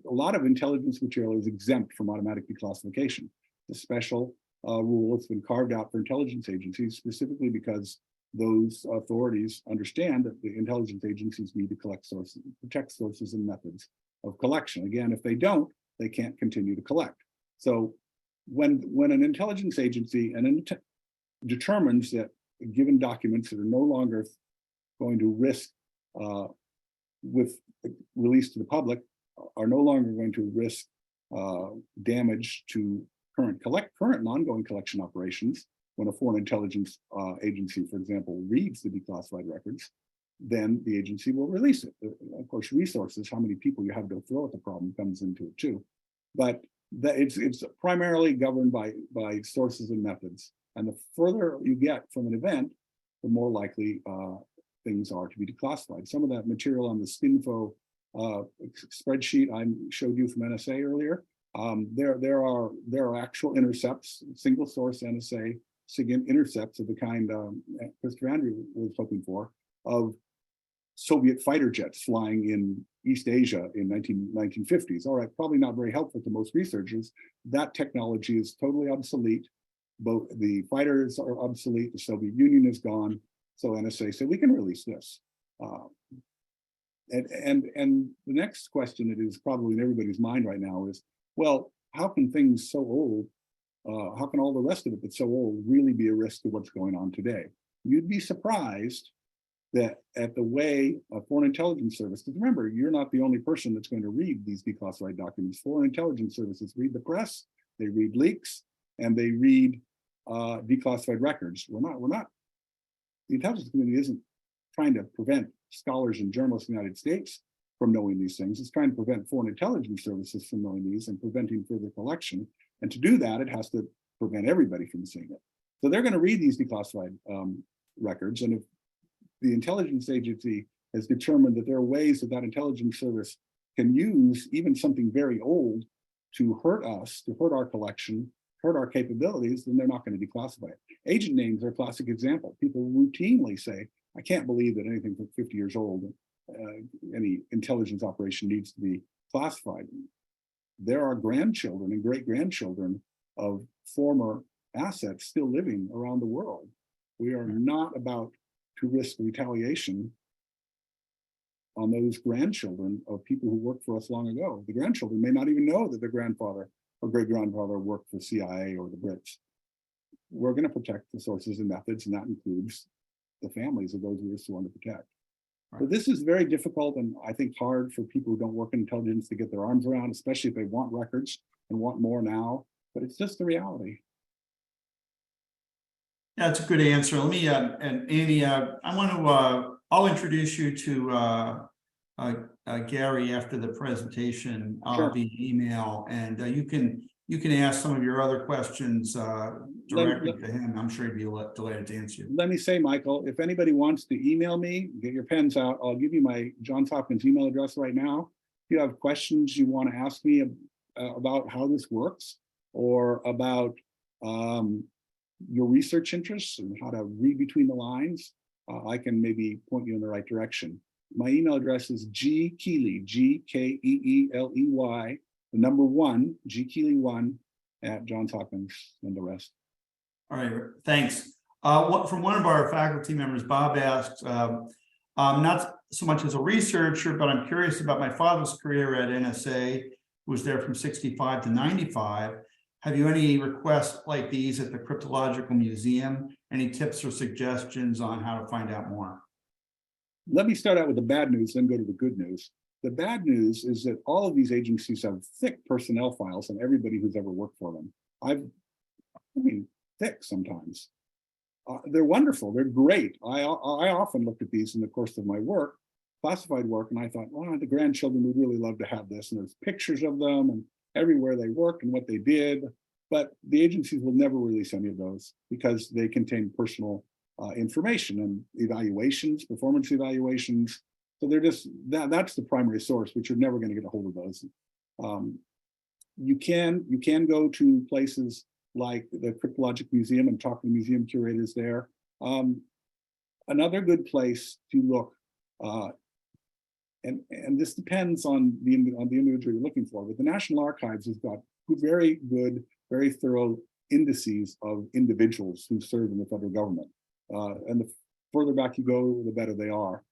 a lot of intelligence material is exempt from automatic declassification. The special rule that's been carved out for intelligence agencies specifically because those authorities understand that the intelligence agencies need to collect sources, protect sources and methods of collection. Again, if they don't, they can't continue to collect. So when an intelligence agency determines that given documents that are no longer going to risk with release to the public, are no longer going to risk damage to current and ongoing collection operations, when a foreign intelligence agency, for example, reads the declassified records, then the agency will release it. Of course, resources, how many people you have to throw at the problem, comes into it too. But it's primarily governed by sources and methods. And the further you get from an event, the more likely things are to be declassified. Some of that material on the StinFo spreadsheet I showed you from NSA earlier, there are actual intercepts, single source NSA SIGINT intercepts of the kind Christopher Andrew was hoping for, of Soviet fighter jets flying in East Asia in 1950s. All right, probably not very helpful to most researchers. That technology is totally obsolete. Both the fighters are obsolete, the Soviet Union is gone. So NSA said, we can release this. And the next question that is probably in everybody's mind right now is, well, how can things so old, how can all the rest of it that's so old really be a risk to what's going on today? You'd be surprised that at the way a foreign intelligence service, because remember, you're not the only person that's going to read these declassified documents. Foreign intelligence services read the press, they read leaks, and they read declassified records. The intelligence community isn't trying to prevent scholars and journalists in the United States from knowing these things. It's trying to prevent foreign intelligence services from knowing these and preventing further collection. And to do that, it has to prevent everybody from seeing it. So they're going to read these declassified records. And if the intelligence agency has determined that there are ways that intelligence service can use even something very old to hurt us, to hurt our collection, hurt our capabilities, then they're not going to declassify it. Agent names are a classic example. People routinely say, I can't believe that anything from 50 years old, any intelligence operation needs to be classified. There are grandchildren and great-grandchildren of former assets still living around the world. We are not about to risk retaliation on those grandchildren of people who worked for us long ago. The grandchildren may not even know that their grandfather or great-grandfather worked for CIA or the Brits. We're going to protect the sources and methods, and that includes the families of those we just want to protect. Right. So this is very difficult and I think hard for people who don't work in intelligence to get their arms around, especially if they want records and want more now, but it's just the reality. Yeah, that's a good answer. Let me, and Andy, I want to, I'll introduce you to Gary after the presentation Sure. via email, and you can ask some of your other questions directly to him. I'm sure he'd be delighted to answer you. Let me say, Michael, if anybody wants to email me, get your pens out. I'll give you my Johns Hopkins email address right now. If you have questions you want to ask me about how this works, or about your research interests and how to read between the lines, I can maybe point you in the right direction. My email address is gkeeley, Gkeeley, the number 1, gkeeley1 at Johns Hopkins, and the rest. All right, thanks. From one of our faculty members, Bob asked, not so much as a researcher, but I'm curious about my father's career at NSA, who was there from 65 to 95. Have you any requests like these at the Cryptological Museum? Any tips or suggestions on how to find out more? Let me start out with the bad news, then go to the good news. The bad news is that all of these agencies have thick personnel files on everybody who's ever worked for them. I mean, thick sometimes. They're wonderful. They're great. I often looked at these in the course of my work, classified work, and I thought, well, the grandchildren would really love to have this. And there's pictures of them and everywhere they worked and what they did. But the agencies will never release any of those because they contain personal information and evaluations, performance evaluations. So they're just, that's the primary source, but you're never going to get a hold of those. You can go to places like the Cryptologic Museum and talk to the museum curators there. Another good place to look, and this depends on the individual you're looking for, but the National Archives has got very good, very thorough indices of individuals who serve in the federal government. And the further back you go, the better they are.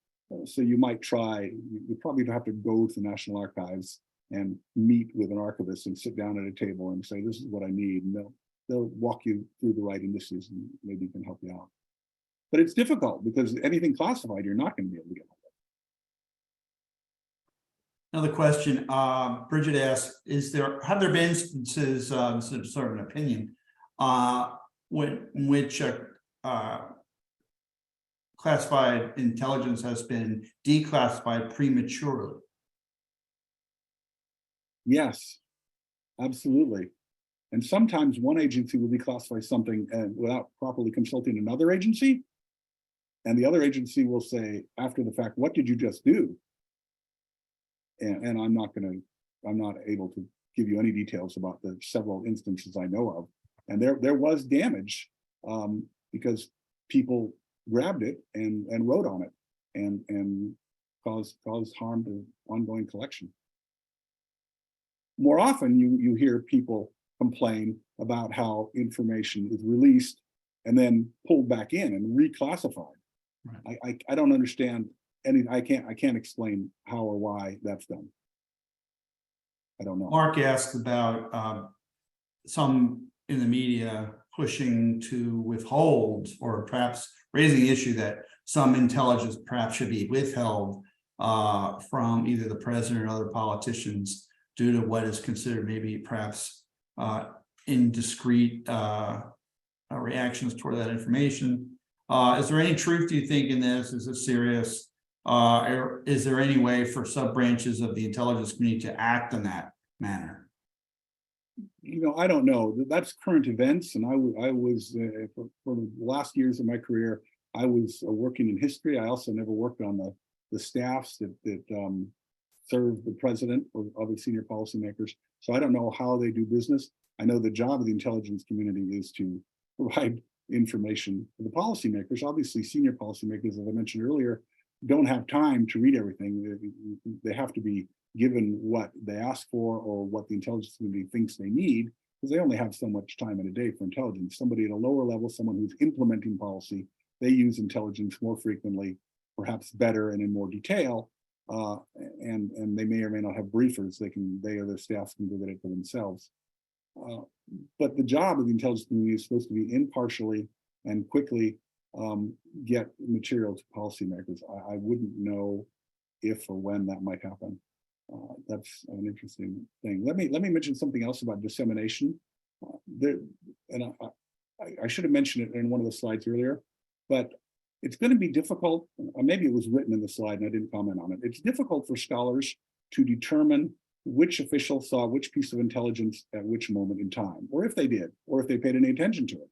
So you might try, you probably have to go to the National Archives and meet with an archivist and sit down at a table and say, this is what I need. And they'll walk you through the right indices and maybe can help you out. But it's difficult because anything classified, you're not going to be able to get hold of. Another question, Bridget asked, have there been instances, this is sort of an opinion, in which classified intelligence has been declassified prematurely? Yes, absolutely. And sometimes one agency will declassify something without properly consulting another agency. And the other agency will say after the fact, what did you just do? And I'm not able to give you any details about the several instances I know of. And there was damage because people grabbed it and wrote on it and caused harm to ongoing collection. More often you hear people complain about how information is released and then pulled back in and reclassified. Right. I don't understand any, I can't explain how or why that's done. I don't know. Mark asked about some in the media pushing to withhold or perhaps raising the issue that some intelligence perhaps should be withheld from either the president or other politicians due to what is considered maybe perhaps indiscreet reactions toward that information. Is there any truth, do you think, in this? Is this serious? Or is there any way for sub-branches of the intelligence community to act in that manner? You know, I don't know. That's current events, and I was for the last years of my career, I was working in history. I also never worked on the staffs that serve the president or other senior policymakers. So I don't know how they do business. I know the job of the intelligence community is to provide information for the policymakers. Obviously, senior policymakers, as I mentioned earlier, don't have time to read everything. They have to be given what they ask for or what the intelligence community thinks they need, because they only have so much time in a day for intelligence. Somebody at a lower level, someone who's implementing policy, they use intelligence more frequently, perhaps better and in more detail, and they may or may not have briefers. They or their staff can do it for themselves. But the job of the intelligence community is supposed to be impartially and quickly get material to policymakers. I wouldn't know if or when that might happen. That's an interesting thing. Let me mention something else about dissemination. I should have mentioned it in one of the slides earlier, but it's going to be difficult, or maybe it was written in the slide and I didn't comment on it. It's difficult for scholars to determine which official saw which piece of intelligence at which moment in time, or if they did, or if they paid any attention to it.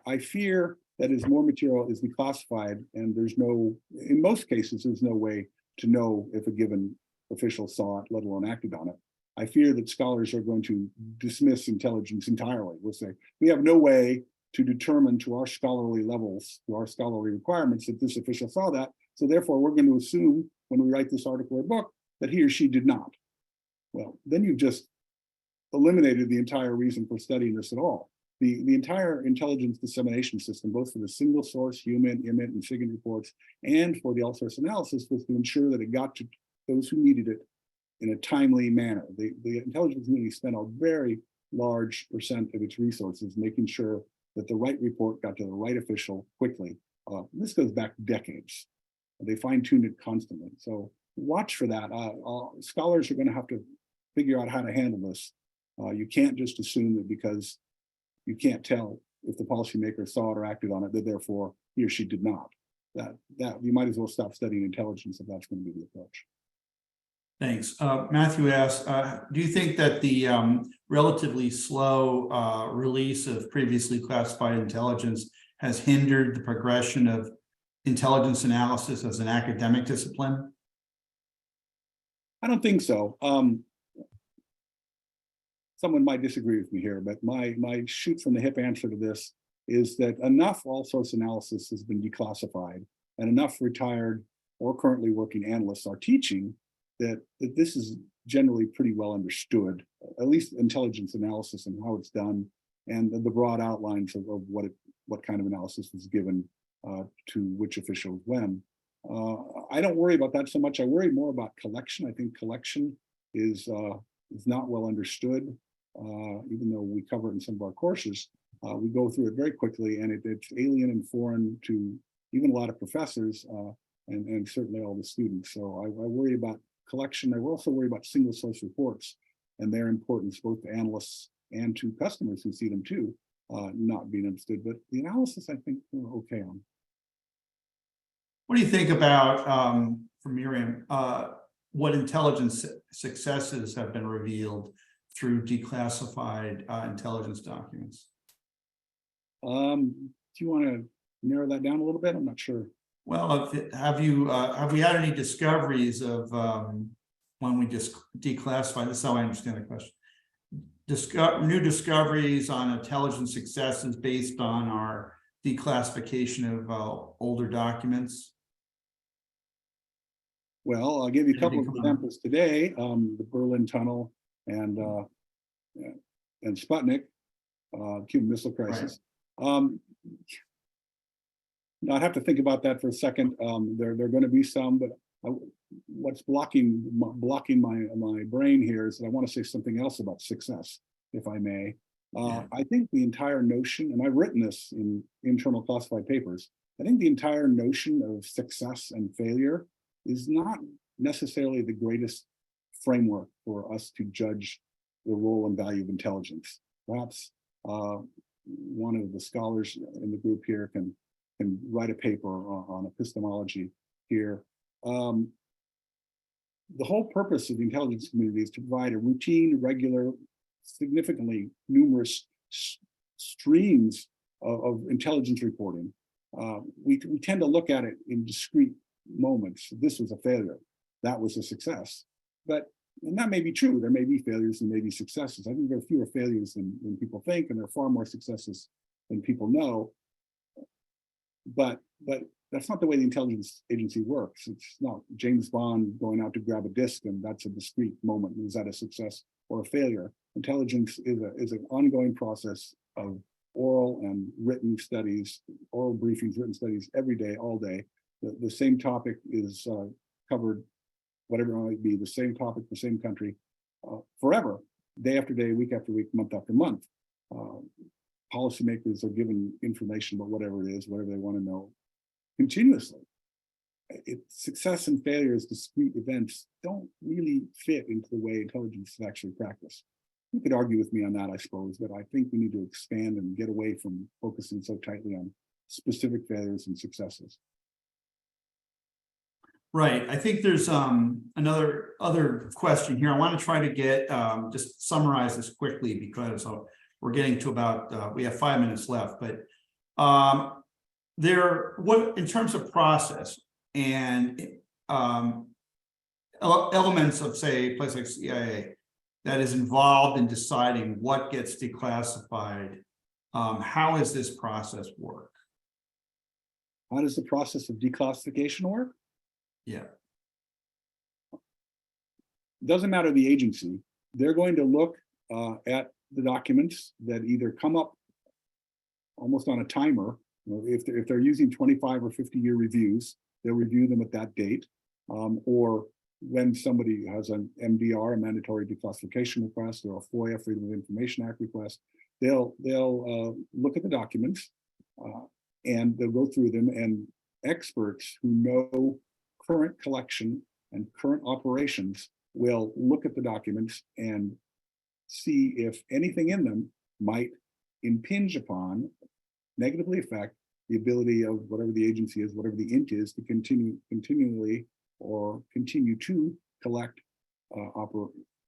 I fear that as more material is declassified, and in most cases, there's no way to know if a given official saw it, let alone acted on it. I fear that scholars are going to dismiss intelligence entirely. We'll say, we have no way to determine to our scholarly levels, to our scholarly requirements, that this official saw that. So therefore, we're going to assume when we write this article or book that he or she did not. Well, then you've just eliminated the entire reason for studying this at all. The entire intelligence dissemination system, both for the single source, human, IMIT, and SIGINT reports, and for the all source analysis, was to ensure that it got to those who needed it in a timely manner. The intelligence community spent a very large percent of its resources making sure that the right report got to the right official quickly. This goes back decades. They fine-tuned it constantly. So watch for that. Scholars are going to have to figure out how to handle this. You can't just assume that because you can't tell if the policymaker saw it or acted on it, that therefore he or she did not. That you might as well stop studying intelligence if that's going to be the approach. Thanks. Matthew asks, do you think that the relatively slow release of previously classified intelligence has hindered the progression of intelligence analysis as an academic discipline? I don't think so. Someone might disagree with me here, but my shoot from the hip answer to this is that enough all source analysis has been declassified and enough retired or currently working analysts are teaching that this is generally pretty well understood, at least intelligence analysis and how it's done, and the broad outlines of what kind of analysis was given to which officials when. I don't worry about that so much. I worry more about collection. I think collection is not well understood, even though we cover it in some of our courses. We go through it very quickly, and it's alien and foreign to even a lot of professors and certainly all the students. So I worry about collection. I also worry about single source reports and their importance both to analysts and to customers who see them too, not being understood. But the analysis, I think, we're okay on. What do you think about, from Miriam, what intelligence successes have been revealed through declassified intelligence documents? Do you want to narrow that down a little bit? I'm not sure. Well, have we had any discoveries of when we just declassify? This is how I understand the question. New discoveries on intelligence successes based on our declassification of older documents. Well, I'll give you a couple of examples today. The Berlin Tunnel and Sputnik, Cuban Missile Crisis. Right. I'd have to think about that for a second. There are going to be some, but what's blocking my brain here is that I want to say something else about success, if I may. I think the entire notion, and I've written this in internal classified papers, I think the entire notion of success and failure is not necessarily the greatest framework for us to judge the role and value of intelligence. Perhaps one of the scholars in the group here can write a paper on epistemology here. The whole purpose of the intelligence community is to provide a routine, regular, significantly numerous streams of intelligence reporting. We tend to look at it in discrete moments. This was a failure. That was a success. And that may be true. There may be failures and maybe successes. I think there are fewer failures than people think, and there are far more successes than people know. But that's not the way the intelligence agency works. It's not James Bond going out to grab a disc and that's a discrete moment. Is that a success or a failure? Intelligence is an ongoing process of oral and written studies, oral briefings, written studies every day, all day. The same topic is covered, whatever it might be, the same topic, the same country, forever, day after day, week after week, month after month. Policymakers are given information about whatever it is, whatever they want to know, continuously. Success and failure as discrete events don't really fit into the way intelligence is actually practiced. You could argue with me on that, I suppose, but I think we need to expand and get away from focusing so tightly on specific failures and successes. Right. I think there's other question here. I want to try to get just summarize this quickly because we're getting to about we have 5 minutes left. But what in terms of process and elements of, say, a place like CIA that is involved in deciding what gets declassified, how does this process work? How does the process of declassification work? Yeah. Doesn't matter the agency. They're going to look at the documents that either come up almost on a timer. If they're using 25 or 50-year reviews, they'll review them at that date. Or when somebody has an MDR, a mandatory declassification request, or a FOIA, Freedom of Information Act request, they'll look at the documents and they'll go through them, and experts who know current collection and current operations will look at the documents and see if anything in them might impinge upon, negatively affect the ability of whatever the agency is, whatever the int is, to continually or continue to collect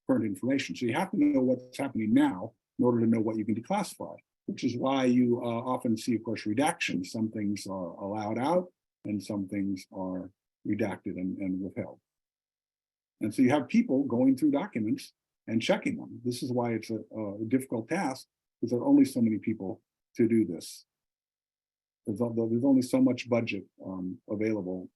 current information. So you have to know what's happening now in order to know what you can declassify, which is why you often see, of course, redactions. Some things are allowed out and some things are redacted and withheld. And so you have people going through documents and checking them. This is why it's a difficult task, because there are only so many people to do this. There's only so much budget available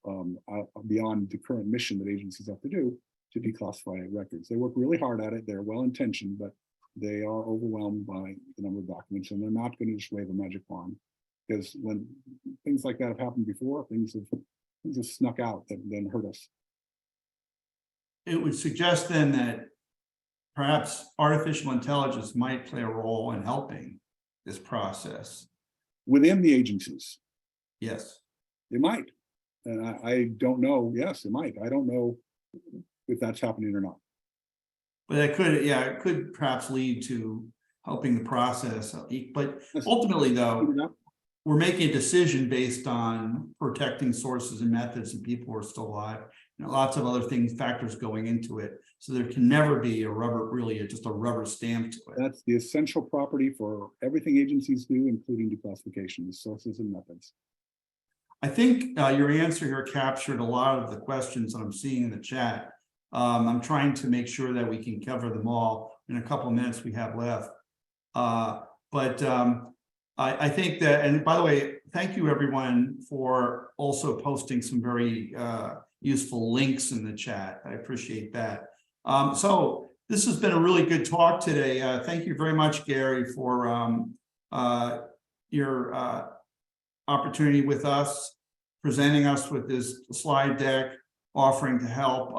beyond the current mission that agencies have to do to declassify records. They work really hard at it. They're well-intentioned, but they are overwhelmed by the number of documents, and they're not going to just wave a magic wand Because when things like that have happened before, things have snuck out that then hurt us. It would suggest then that perhaps artificial intelligence might play a role in helping this process. Within the agencies, Yes. it might. And I don't know. Yes, it might. I don't know if that's happening or not. But it could perhaps lead to helping the process. But ultimately, though, we're making a decision based on protecting sources and methods and people who are still alive. Lots of other factors going into it. So there can never be just a rubber stamp to it. That's the essential property for everything agencies do, including declassification, the sources and methods. I think your answer here captured a lot of the questions that I'm seeing in the chat. I'm trying to make sure that we can cover them all in a couple of minutes we have left. I think that, and by the way, thank you everyone for also posting some very useful links in the chat. I appreciate that. So this has been a really good talk today. Thank you very much, Gary, for your opportunity with us, presenting us with this slide deck, offering to help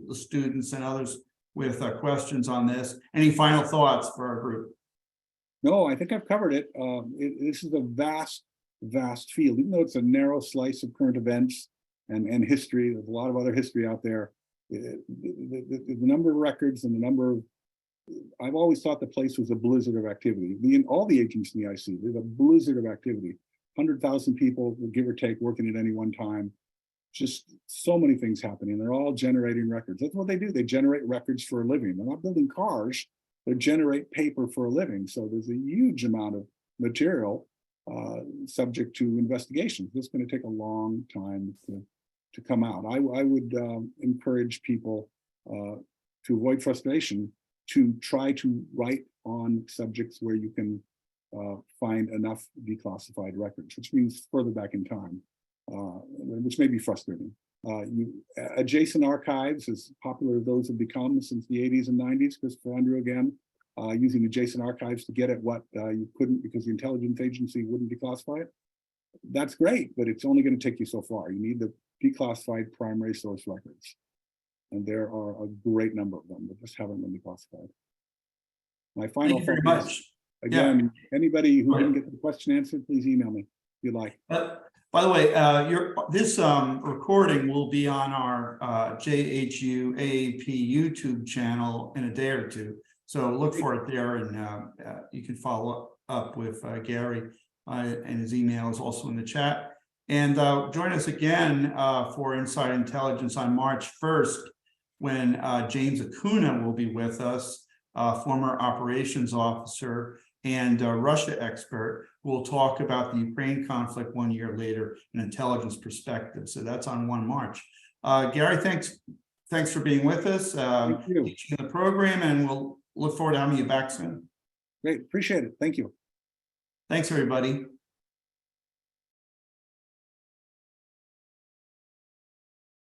the students and others with questions on this. Any final thoughts for our group? No, I think I've covered it. This is a vast field, even though it's a narrow slice of current events and history. There's a lot of other history out there. The number of records and the number of, I've always thought the place was a blizzard of activity. All the agents in the IC, there's a blizzard of activity. 100,000 people, give or take, working at any one time. Just so many things happening. They're all generating records. That's what they do. They generate records for a living. They're not building cars. They generate paper for a living. So there's a huge amount of material subject to investigation. It's going to take a long time to come out. I would encourage people to avoid frustration, to try to write on subjects where you can find enough declassified records, which means further back in time, which may be frustrating. Adjacent archives, as popular as those have become since the 80s and 90s, Christopher Andrew again, using adjacent archives to get at what you couldn't because the intelligence agency wouldn't declassify it. That's great, but it's only going to take you so far. You need the declassified primary source records. And there are a great number of them that just haven't been declassified. My final Thank you very thought is, much. again, anybody who didn't get the question answered, please email me if you like. By the way, this recording will be on our JHU AAP YouTube channel in a day or two. So look for it there, and you can follow up with Gary, and his email is also in the chat. And join us again for Inside Intelligence on March 1st, when James Acuna will be with us, former operations officer and Russia expert, who will talk about the Ukraine conflict 1 year later, an intelligence perspective. So that's on 1 March. Gary, thanks for being with us, teaching the program, and we'll look forward to having you back soon. Great, appreciate it. Thank you. Thanks, everybody.